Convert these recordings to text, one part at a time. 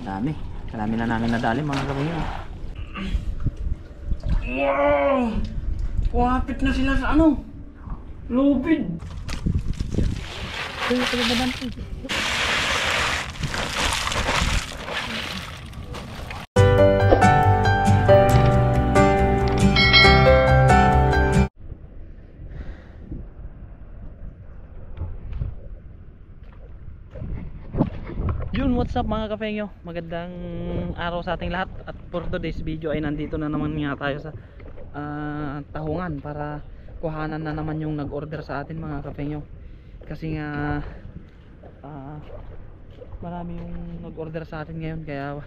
Dami. Marami na namin nadali mga kapengyo. Wow! Wapit na sila sa ano? Lubid. Uy, pagbaban ko. Yun, what's up mga kapengyo? Magandang araw sa ating lahat. At for today's video ay nandito na naman nga tayo sa Tahungan para kuhanan na naman yung nag-order sa atin mga kapengyo. Kasi nga marami yung nag-order sa atin ngayon, kaya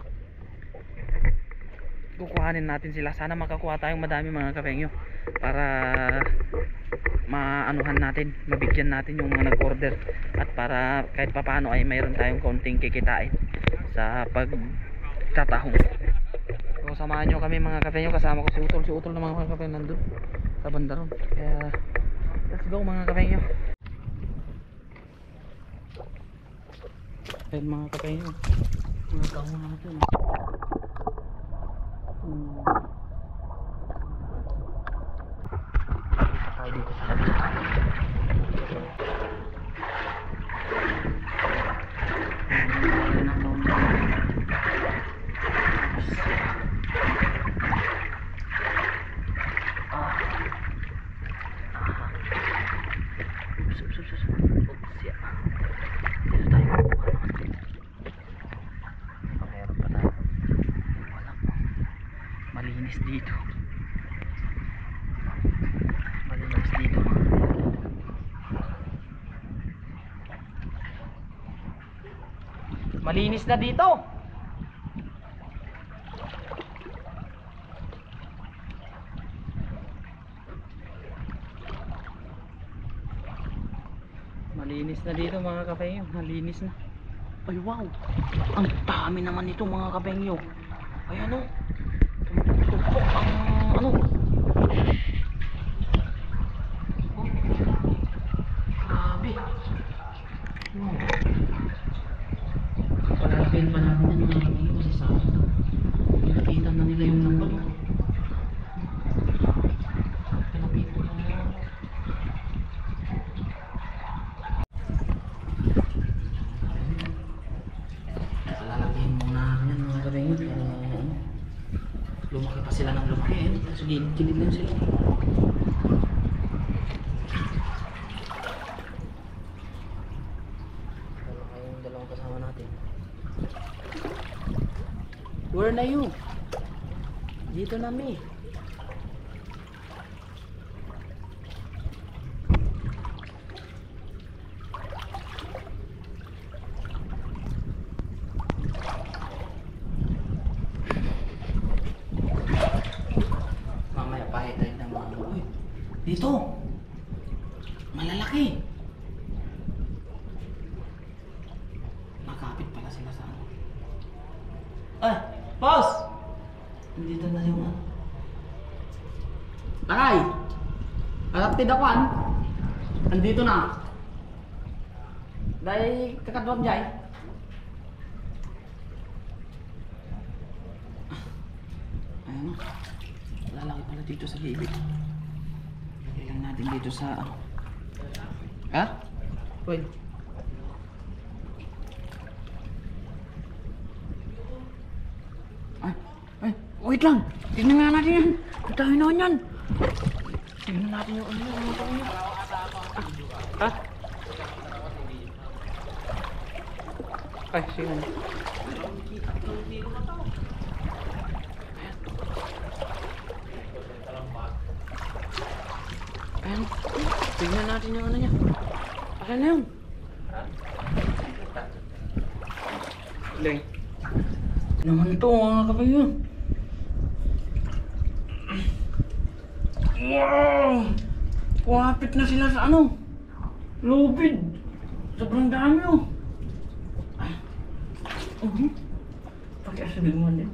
kukuhanin natin sila. Sana makakuha tayong madami mga kapengyo para maanuhan natin, mabigyan natin yung mga nag-order, at para kahit papaano ay mayroon tayong konting kikitain sa pagtatahong. So samahan nyo kami mga kapengyo, kasama ko si Utol na mga kapengyo nandun sa banda ron. Kaya let's go mga kapengyo. Ayun mga kapengyo, mga kahon natin. Tayo dito sa kabila. Malinis dito. Malinis dito. Malinis na dito. Malinis na dito mga kapengyo. Malinis na. Ay wow. Ang dami naman nito mga kapengyo. Ayan o. Tumutok ang ano. Oh. Grabe. Palapin pa natin yan mga kapengyo kasi sa akin ito. Nakikita na nila yung number. Palapin pa na. Palalapihin muna yan mga kapengyo para lumaki pa sila ng lumaki eh. Kasi gilid lang sila. Dalawa yung dalawang kasama natin. Where na you? Dito na mi. Mamaya pahit ng mga uy. Dito. Malalaki. Nakapit pala sila sa ano. Ay, boss! Nandito na yung ano. Takay! Alap tidakuan. Nandito na. Dahil kakadwag jay. Ayan o. Lalaki pala dito sa gilid. Lagay lang natin dito sa ha? Uy. Ay, wait lang. Tingnan nga natin yan. Tayo na yan. Tingnan natin yung ano yung ha? Ay, sige. Ayan. Tingnan natin yung ano niya. Akin na yun. Leng. Naman ito mga kapengyo. Wow! Wapit na sila sa ano? Lubid. Sobrang dami oh. Pakai asal mo din.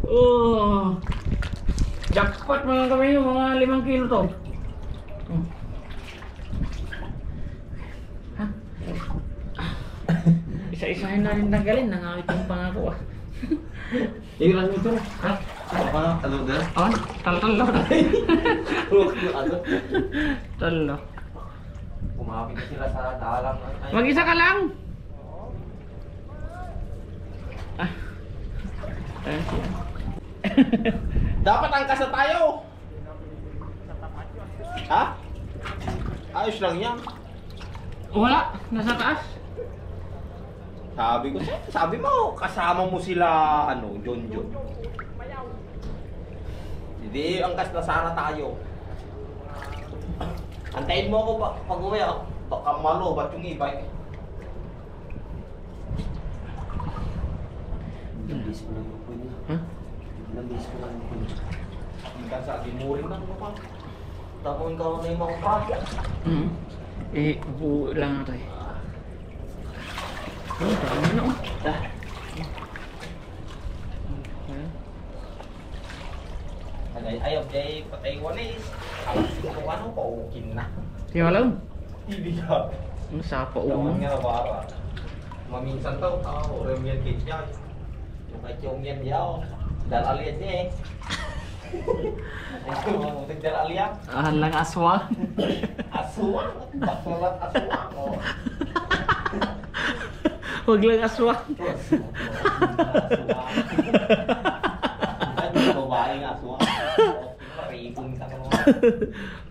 Oh. Jackpot mga kapengyo, mga 5 kilo to. Ha? Isa-isahin na rin tanggalin, nangawit yung pangako ah. Ilan ito? Ha? Ano? Ano na? Oh, tal-talo na. Ano? Talo. Kumapit na sila sa dalang. Mag-isa ka lang! Ah. Ayan siya. Dapat angkas na tayo! Ha? Ayos lang yan. Wala, nasa taas. Sabi ko, sabi mo, kasama mo sila, ano, John. Hindi, angkas na sana tayo. Antayin mo ako pag uwi ako. Baka malo, ba't yung e-bike? Ilang days ko lang yung pwede. Huh? Ilang days ko lang yung pwede. Hanggang sa dimurin lang mo pa. Tapos ikaw na yung mga kapya. Eh, buo lang ito eh. Oh, tama na oh. Ayaw, jay patay walis. Alas ko ano pa ukin na. Di malam? Hindi ka. Ang sapa Tawag ulo. nga na para. Maminsan daw, orang yan kaya. Yung kay Chong yan yaw. Dalalian niya eh. Ito, mamutik dalalian. Lang aswang. Aswang. Bakalat aswang. Oh. Huwag lang aswang. Ay, babaeng aswang. Maripon ka naman.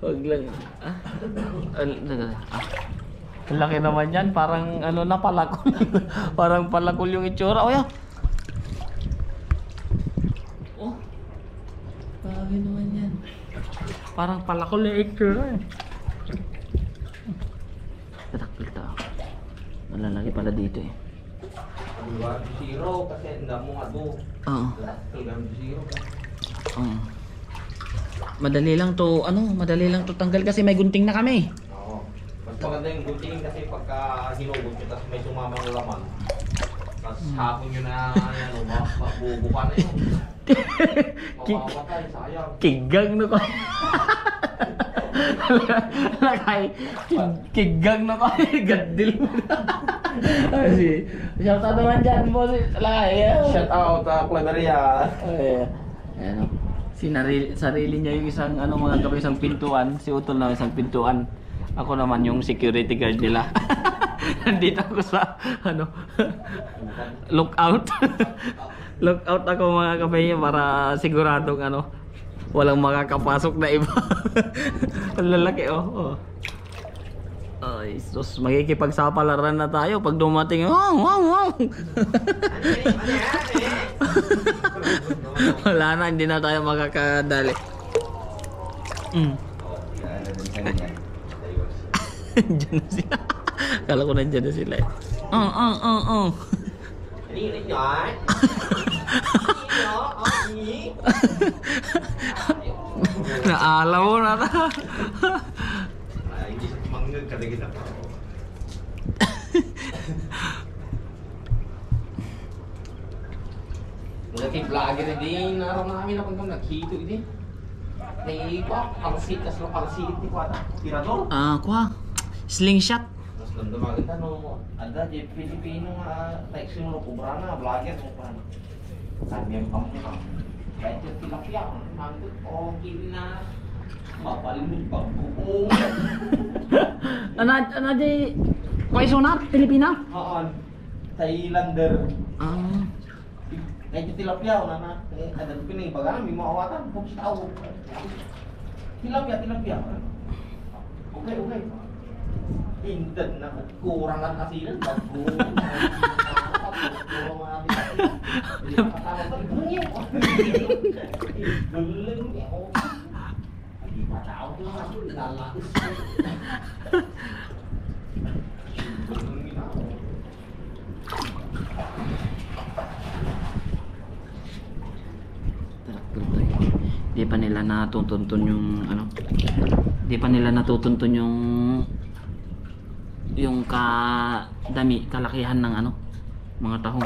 Huwag lang. Ah. Ang laki naman yan. Parang ano na palakol. Parang palakol yung itsura. Oh, yan. Oh. Grabe naman yan. Parang palakol yung itsura eh. Tatakil ta. Malalaki pala dito eh. Diba? Zero kasi hindi mo nga do. Oo. Talagang zero ka. Oo. Madali lang to tanggal kasi may gunting na kami. Oo. Mas maganda yung guntingin kasi pagka hinugot nyo tapos may sumamang laman. Tapos hapon nyo na yan, mabubuka na yun. Mamamatay, sayang. Kigang no ko. Lakay. Kigang no ko. Gadil mo na. Ay, shout out naman dyan, boss. Lakay. Shout out, Claveria. Ayan o. Sarili niya yung isang mga gabi, isang pintuan. Si Utol na isang pintuan. Ako naman yung security guard nila. Nandito ako sa lookout. Lookout ako mga kape para siguradong walang makakapasok na iba. Ang lalaki oh. Ay, sus, makikipagsapalaran na tayo pag dumating. Wow. Wala na, hindi na tayo makakadali. Diyan na sila. Kala ko nandiyan na sila eh. Naalaw mo na ta. Hindi sa manggag kada kita pa. Lagi vlogger din naroon namin ako nung naghito ini. Naiipa, arsit tas lo arsit ti kwata. Tirador. Kuha. Slingshot. Mas nandun maganda no. Ada di Pilipino nga like simulo kubra na vlogger mo pa. Kami ang pamilya. Kahit yung tilapia, namin ko kini na mapalimit pagbuong. Ano di Quezonat, Pilipina? Haan. Thailander. Kahit yung tilapia, wala na. Ada pining baga may maawatan. Kung tao. Tilapia. Okay. Inted na kurangan asilan. Bago. Di pa nila natutuntun yung kalakihan ng mga tahong.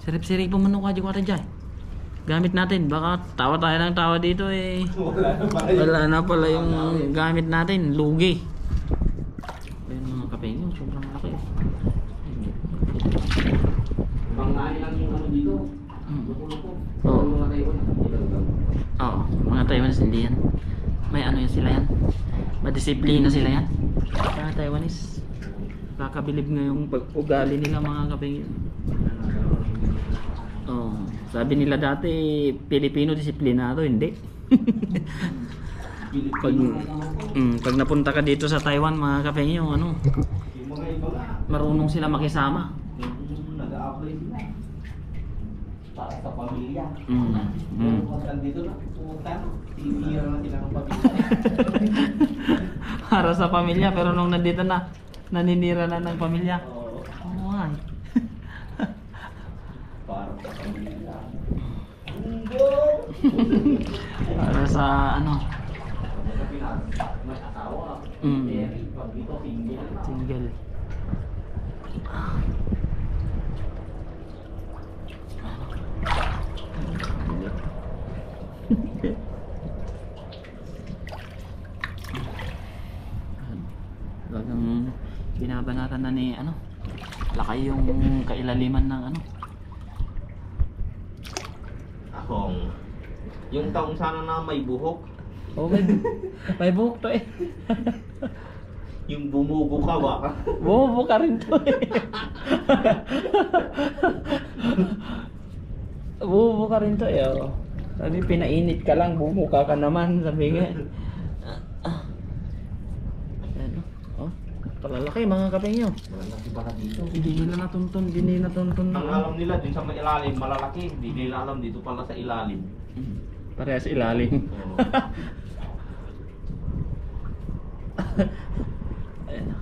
Sirip-sirip po man ka dyan. Gamit natin, baka tawa tayo ng tawa dito eh. Wala na pala yung gamit natin, lugi. Ayun mga kapengyo, sobrang laki. Madali lang yung ano dito. Loko-loko. Yung mga Taiwan. Oo, mga Taiwanese hindi yan. May ano yan sila yan. Madisiplina sila yan. Mga Taiwanese. Kakabilib nga yung pag-ugali nila mga kapingin. Oh, sabi nila dati Pilipino disiplinado, hindi. Pag napunta ka dito sa Taiwan mga kapingin, yung ano, Yung mga iba nga. marunong sila makisama. Nag-a-apply sila. Para sa pamilya. Mm. Pag dito na, pumunta, tinira na sila ng pamilya. Para sa pamilya, pero nung nandito na, naninira na ng pamilya. Oo. Oo nga eh. Para sa pamilya. Para sa ano, May asawa. Mm. Pag dito, single na. single. Talagang binabanatan na ni ano, laki yung kailaliman ng ano. Akong, yung taong sana na may buhok, Oh, may buhok to eh. yung bumugo ka ba? Bumubo ka rin to eh. Bumubo ka rin to eh. Oh. Sabi pinainit ka lang, bumuka ka naman. Sabi nga. Ano? Oh, palalaki mga kapengyo. Malalaki pala dito. Hindi nila natuntun, hindi nila natuntun Ang na. alam nila dun sa may ilalim, malalaki. Hindi nila alam dito pala sa ilalim. Parehas ilalim. Oo. Ayan.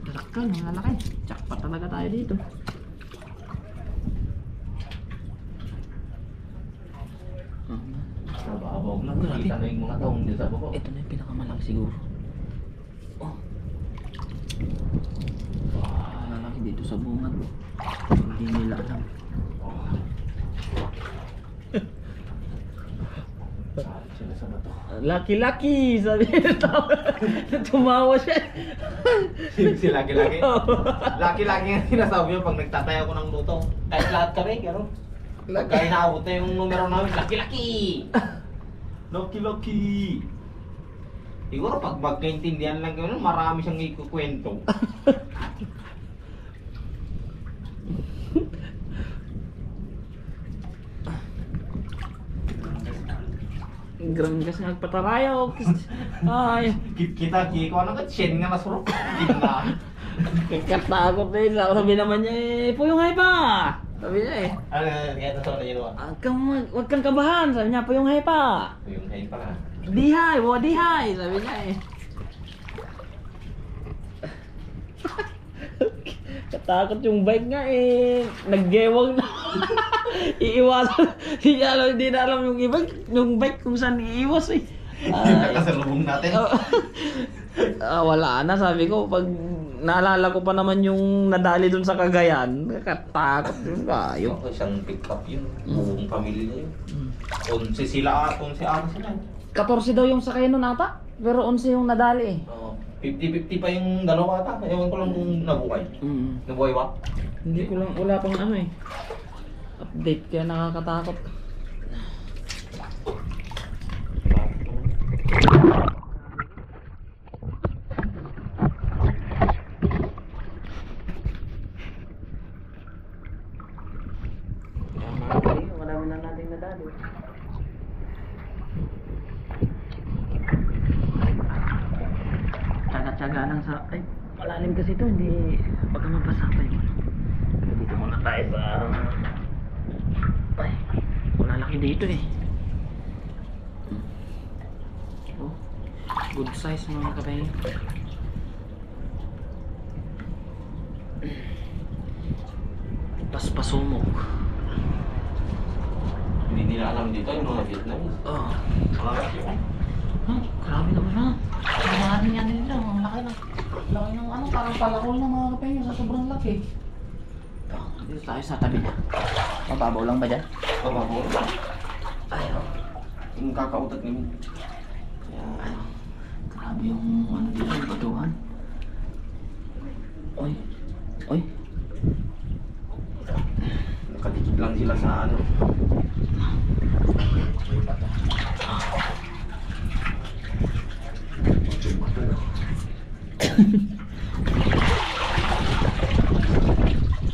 Darakal, mga laki. Jackpot talaga tayo dito. Nababaw lang. Nakita na yung mga taong dito sa baba. Ito na yung pinakamalaki siguro. Oh. Malalaki dito sa bungad. Hindi nila alam. Sila sa bato. Lucky! Sabi niya. Tumawa siya. Si Laki-Laki. Laki-Laki nga sinasabi yun pag nagtataya ko ng luto. Kahit lahat kami, pero pagka inaabot na yung numero namin, Laki-Laki! Laki-Laki! Siguro pag magkaintindihan lang gano'n, marami siyang ikukwento. Granggas nga nagpatarayo. Ay. Kita, kiko, ano ka? Shen nga nasurok. Gina. Kakatakot na yun. Sabi naman niya eh, Puyong hay pa! Sabi niya eh. Ano, kaya nasurok na yun o? Huwag kang kabahan. Sabi niya, Puyong hay pa! Yung kain pala. Dihay! Dihay! Sabi niya eh. Katakot yung bike nga eh. Naggewang na. Iiwasan. Hindi na alam yung bike kung saan iiwas eh. Nakasalubong natin. Wala na, sabi ko. Pag naalala ko pa naman yung nadali dun sa Cagayan, katakot yung kayo. Isang pick up yun. Buong pamilya yun. 11 sila, 11 ara sila. 14 daw yung sakay nun ata, pero 11 yung nadali eh. Oo. 50-50 pa yung dalawa ata. Ewan ko lang kung nabuhay. Nabuhay ba? Hindi ko lang, wala pang ano eh. Update, kaya nakakatakot. Marami na nating nadali. Tsaga-tsaga lang sa... Ay, malalim kasi ito, hindi... Baka mapasapay mo. Dito muna tayo sa... Ay, malalaki dito eh. Oh, good size mga kapay. Tas pasumok. Hindi nila alam dito yung mga Vietnamese. Oh. Malaki yun. Grabe naman ha. Marami yan nila. Ang laki ng ano, parang palakol na mga kapay sa sobrang laki. Dito tayo sa tabi niya. Mababaw lang ba dyan? Mababaw. Ayaw. Yung kakautat namin. Ayaw. Grabe yung ano dito, yung batuhan. Oy. Oy. Kadikit lang sila sa ano.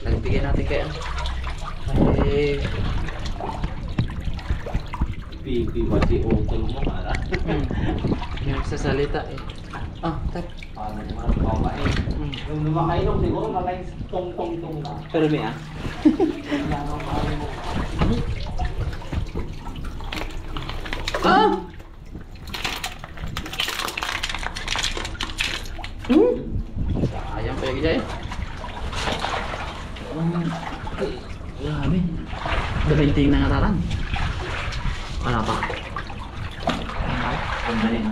Nagbigay natin kaya. Ay, Pipi ba si Otol mo para? yung nagsasalita eh. Ah, tak. Paano naman kawain? Yung lumakainom siguro malaking tong-tong-tong ka. Pero may ah. Ah! Sayang pa yung eh. Grabe. Dabenting na ngararan. Wala pa. Kumain.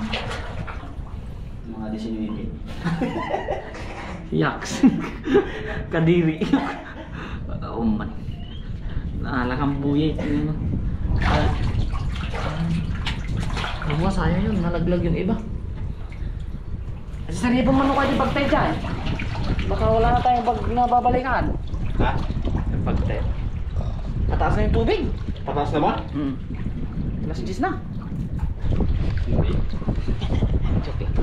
Mga disinwiti. Yaks. Kadiri. Oh man. Naalakang buya. Sayang yun. Nalaglag yung iba. Sa sarili man kayo pagtay dyan. Baka wala na tayong pag nababalikan. Ha? Yung pagtay. Mataas na yung tubig. Patas na ba? Alas 10 na. Hindi. Joke lang.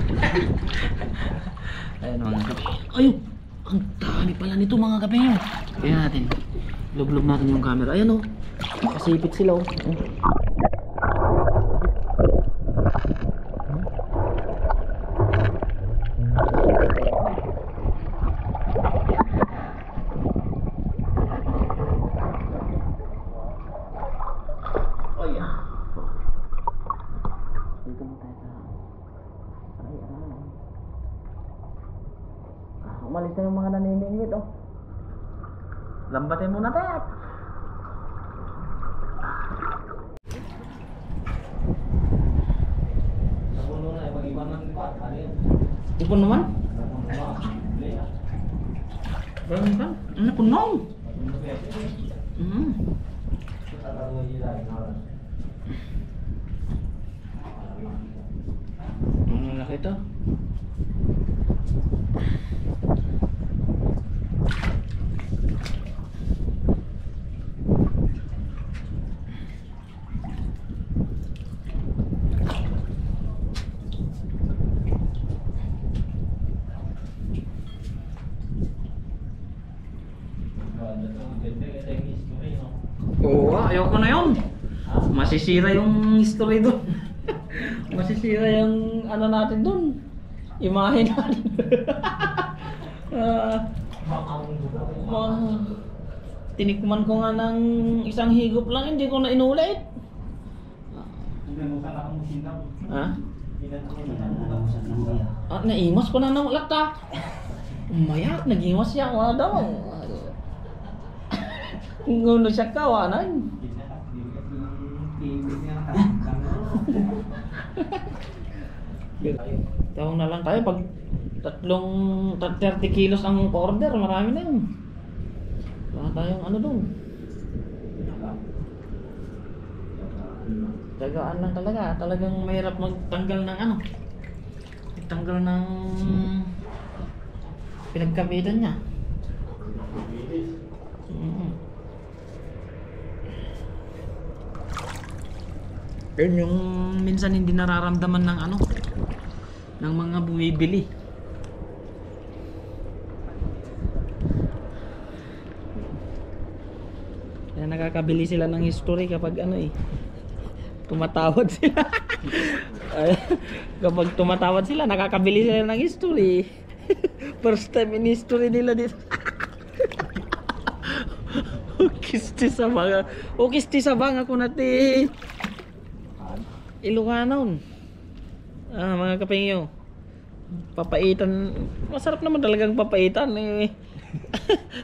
Ayan mga kape. Ayun! Ang dami pala nito mga kape yun. Kaya natin. Log-log natin yung camera. Ayan o. Kasipit sila o. Umalis na yung mga naniningwit oh. Lambatin muna tayo. Napuno na, pag-iwanan pa. Ano yun? Ipon naman? Napuno na. Hindi ah. Berapa kan? Ano punong? Ang laki ito. Oo, ayoko na yun. Masisira yung history doon. Masisira yung ano natin doon. Imahe natin. Tinikman ko nga ng isang higop lang, hindi ko na inulit. Ha? Ah, naimas ko na ng lata. Umayak, nagimas siya. Wala daw. Nguno siya kawanan. Tawag na lang tayo pag 30 kilos ang order, marami na yun. Wala tayong ano doon. Tagaan lang talaga. Talagang mahirap magtanggal ng ano. Magtanggal ng pinagkabitan niya. Yun yung minsan hindi nararamdaman ng ano, ng mga bumibili. Kaya nakakabili sila ng history kapag ano eh, tumatawad sila. Kapag tumatawad sila, nakakabili sila ng history. First time in history nila dito. Ukisti sa banga ko natin. Iluganon. Mga kapengyo. Papaitan. Masarap naman talagang papaitan eh.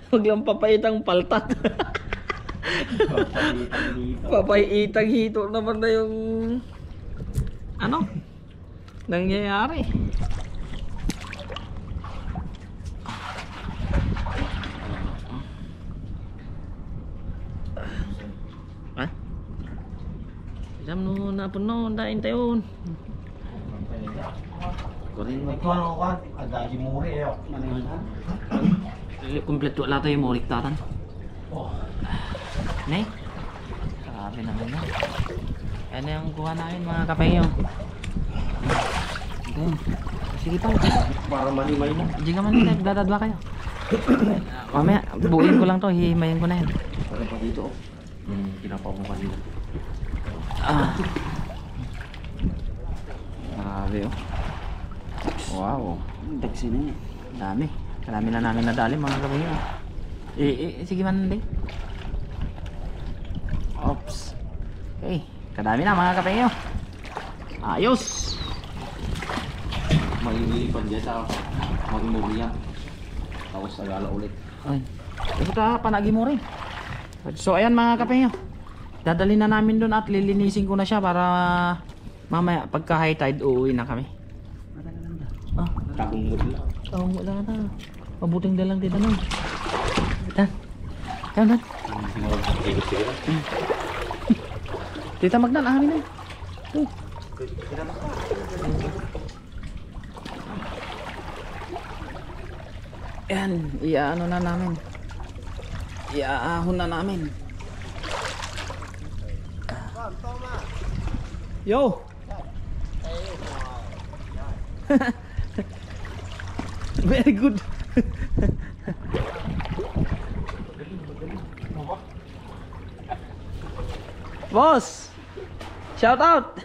Huwag lang papaitang paltat. Papaitang hito naman na yung ano nangyayari. Jam no na puno dain tayon. Kurin mo Ikaw ano ka? Adagi muri eh. kompleto wala tayo mo riktatan. Oh. Ne? Grabe naman yan. Yan na yung kuha namin mga kapengyo. Ganyan. Sige pa. Para manimay na. Hindi ka man nila, dadadwa kayo. Mamaya, buuin ko lang to, hihimayin ko na yan. Para pa dito oh. Pinapaw mo kanina. Ah. Grabe oh. Wow. Taxi na yun. Dami. Marami na namin nadali mga kapengyo. Sige man din. Oops. Okay, kadami na mga kapengyo. Ayos. Mag-iilipan dyan sa mag-imuli yan. Tapos sagala ulit. Ay. Ito ka panagi mo rin. So ayan mga kapengyo. Dadali na namin doon at lilinisin ko na siya para mamaya pagka high tide uuwi na kami. Ah, Tabong mo lang. wala na. Mabuting dalang din ano. Dan. Dan. Tita Magdan, amin na. Yan, iaano na namin. Iaahon na namin. Yo! Very good. Boss! Shout out!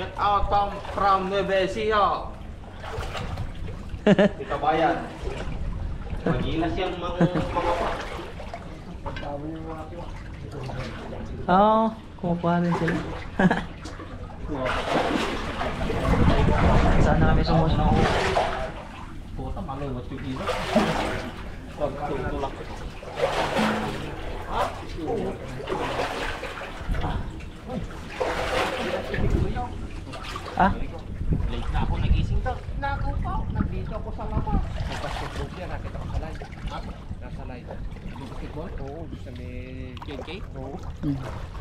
Shout out from Nueva Ecija. Di kabayan. Magilas yung mga pa. Oo, kumukuha rin sila. Saan na kami sumusunod? Puta, malewat yung iba. Pagkatulak. Ah? Late na ako nagising to. Nako pa. Nandito ako sa labas. Nag-basketball yan. Nakita ko sa live. Nasa live. Basketball? Oo. Sa may KK? Oo.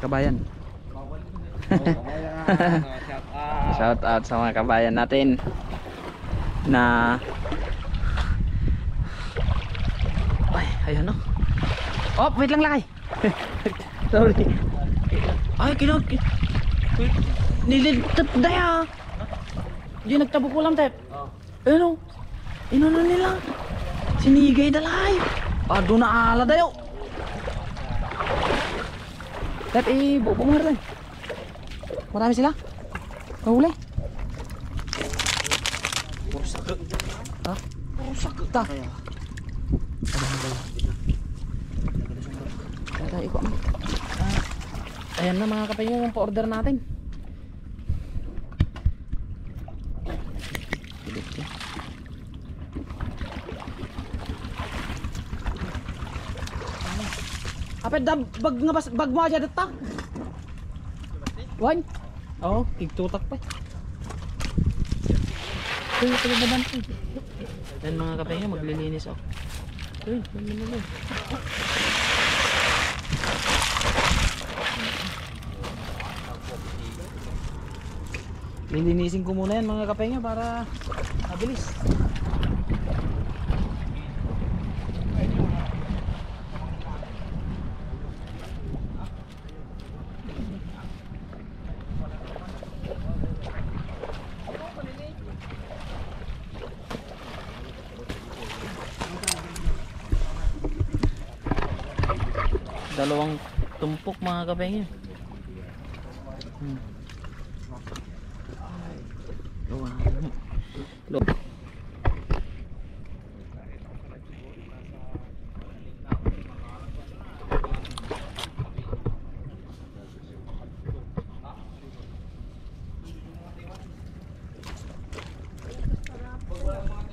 Kabayan. Bawal. Shout out sa mga kabayan natin na ay, ayun no. Oh, wait lang lakay. Sorry. Ay, nililitap daya. Di nagtabok ko lang, tep. Ano? Inano nila? Sinigay dalay. Ah, doon na ala dayo. Tep, bubong nga rin. Marami sila? Mahuli? Puro sakit. Ha? Puro sakit. Ta. Tayo iko. Ayan na mga kapay yung pa-order natin. Apet da bag mo aja deta. Wan? Oh, tigtutak pa. Uy, ito na ban. Yan mga kapay nga maglilinis ako. Uy, naman. Lilinisin ko muna yan mga kapay nga para mabilis. Dalawang tumpok mga kapengyo.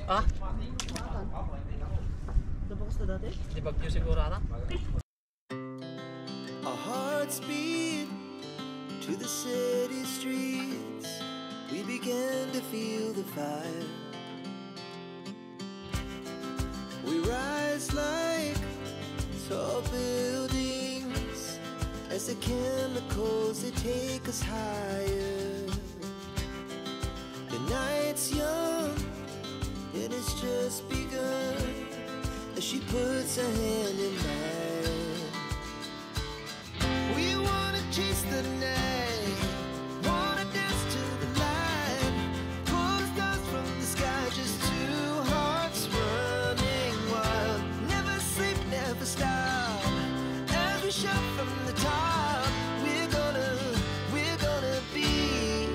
Ah? Dabak sa dati? Di bagyo siguro ata? Our hearts beat to the city streets. We began to feel the fire. We rise like tall buildings as the chemicals they take us higher. The night's young, it has just begun. A she puts her hand in mine. We wanna chase the night, wanna dance to the light, pull the stars from the sky, just two hearts running wild. Never sleep, never stop, as we shout from the top. We're gonna be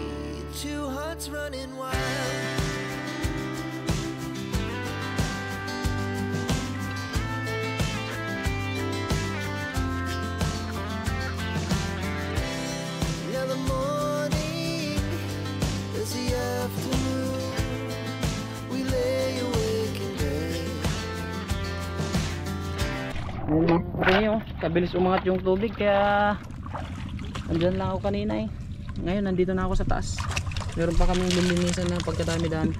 two hearts running wild. Now the morning is the afternoon. We lay awake in bed. Ayun mga kapenyo, kabilis umangat yung tubig kaya andyan lang ako kanina eh. Ngayon nandito na ako sa taas. Meron pa kaming lilinisan na pagkadami-dami.